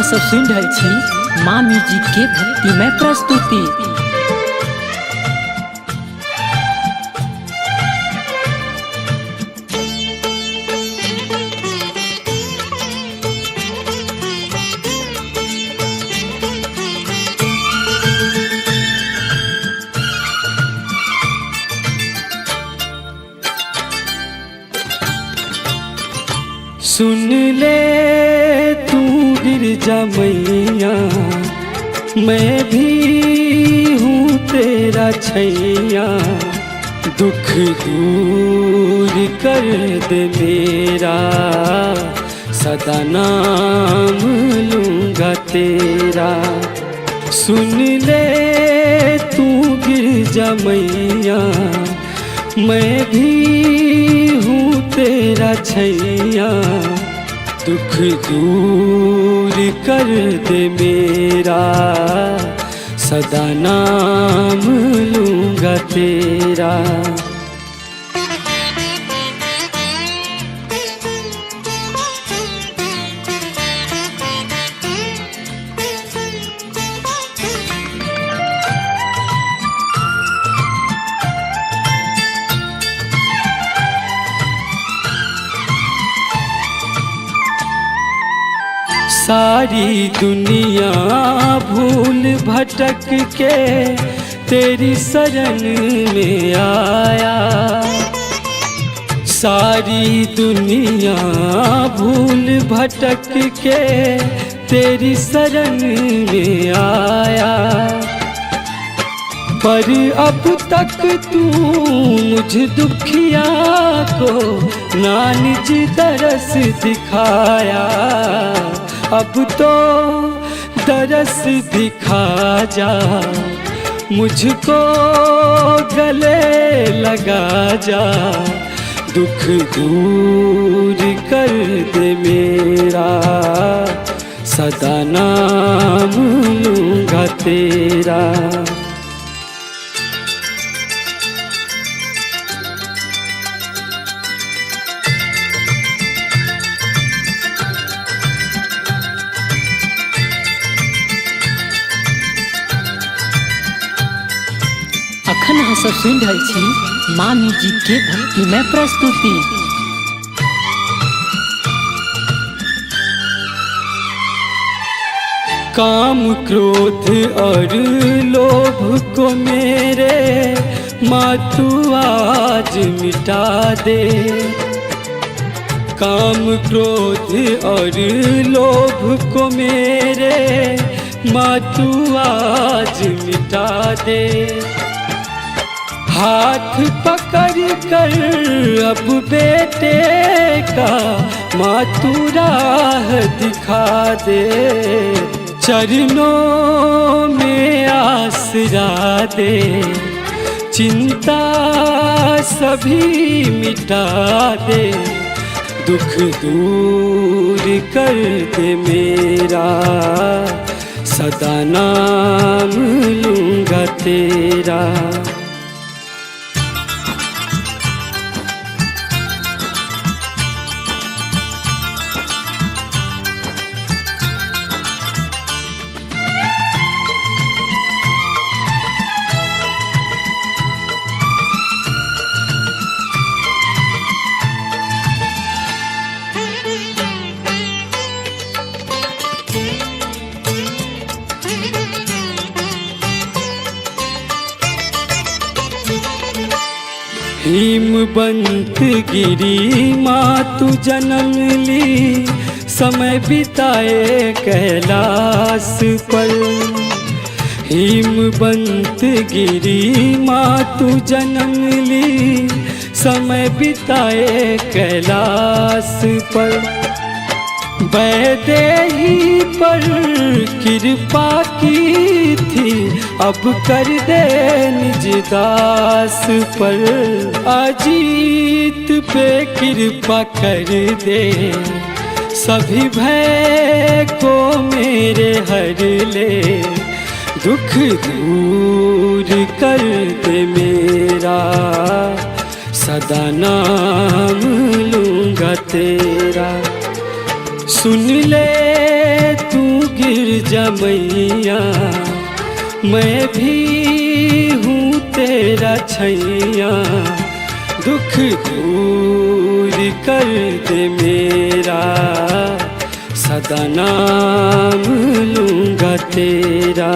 अहाँ सब सुन रहल छी माँ म्यूजिक के भक्तिमय प्रस्तुति। सुन ले तू गिरजा मैया, मैं भी हूँ तेरा छैया। दुख दूर कर दे मेरा, सदा नाम लूँगा तेरा। सुन ले तू गिरजा मैया, मैं भी हूँ तेरा छैया। दुख दूर कर दे मेरा, सदा नाम लूँगा तेरा। सारी दुनिया भूल भटक के तेरी शरण में आया। सारी दुनिया भूल भटक के तेरी शरण में आया। पर अब तक तू मुझ दुखिया को ना निज दरस दिखाया। अब तो दरस दिखा जा, मुझको गले लगा जा। दुख दूर कर दे मेरा, सदा नाम लूँगा तेरा। अखन अहाँ सब सुन रहल छी माँ म्यूजिक के भक्तिमय प्रस्तुति। काम क्रोध और लोभ को मेरे माँ तू आज मिटा दे। काम क्रोध और लोभ को मेरे माँ तू आज मिटा दे। हाथ पकड़ कर अब बेटे का माँ तू राह दिखा दे। चरणों में आसरा दे, चिंता सभी मिटा दे। दुख दूर कर दे मेरा, सदा नाम लूँगा तेरा। हिमवंत गिरी माँ तू जन्म ली, समय बिताए कैलाश पर। हिमवंत गिरी माँ तू जन्म ली, समय बिताए कैलाश पर। वैदेही पर कृपा की थी, अब कर दे निज दास पर। अजीत पे कृपा कर दे, सभी भय को मेरे हर ले। दुख दूर कर दे मेरा, सदा नाम लूँगा तेरा। सुन ले तू बिरजा मैया मैं भी हूँ तेरा छैया, दुख दूर कर दे मेरा, सदा नाम लूँगा तेरा।